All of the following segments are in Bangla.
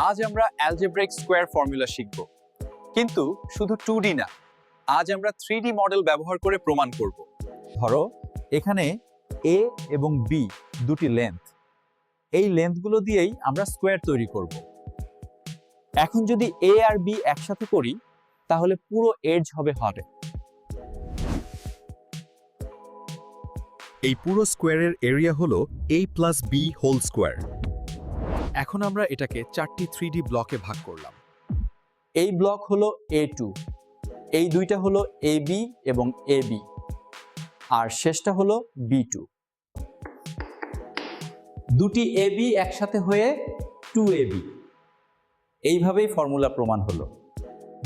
আজ আমরা অ্যালজেব্রিক স্কোয়ার ফর্মুলা শিখব, কিন্তু শুধু 2D না, আজ আমরা 3D মডেল ব্যবহার করে প্রমাণ করব। ধরো এখানে এ এবং বি দুটি লেন্থ, এই লেন্থগুলো দিয়েই আমরা স্কোয়ার তৈরি করব। এখন যদি এ আর বি একসাথে করি তাহলে পুরো এজ হবে হবে। এই পুরো স্কোয়ারের এরিয়া হলো a plus B whole square. এখন আমরা এটাকে 4টি 3D ব্লকে ভাগ করলাম। এই ব্লক হলো A2, এই দুইটা হলো AB এবং AB, আর শেষটা হলো B2। দুটি AB একসাথে হয়ে 2AB। এইভাবেই ফর্মুলা প্রমাণ হলো।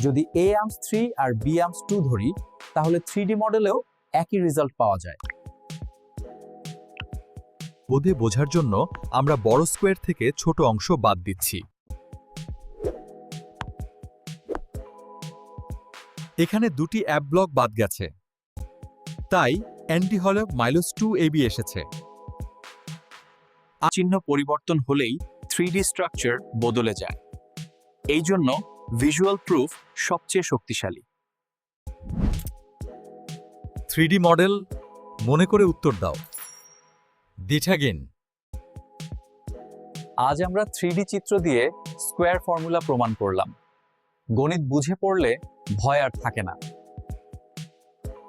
যদি A আর্মস 3 আর B আর্মস 2 ধরি তাহলে 3D মডেলেও একই রেজাল্ট পাওয়া যায়। বোধে বোঝার জন্য আমরা বড় স্কোয়ার থেকে ছোট অংশ বাদ দিচ্ছি। এখানে দুটি অ্যাপ ব্লক বাদ গেছে, তাই এনডি হলে -2AB এসেছে। চিহ্ন পরিবর্তন হলেই 3D স্ট্রাকচার বদলে যায়। এই জন্য ভিজুয়াল প্রুফ সবচেয়ে শক্তিশালী। 3D মডেল মনে করে উত্তর দাও। দ্বিঠাগিন। আজ আমরা 3D চিত্র দিয়ে স্কোয়ার ফর্মুলা প্রমাণ করলাম। গণিত বুঝে পড়লে ভয় আর থাকে না।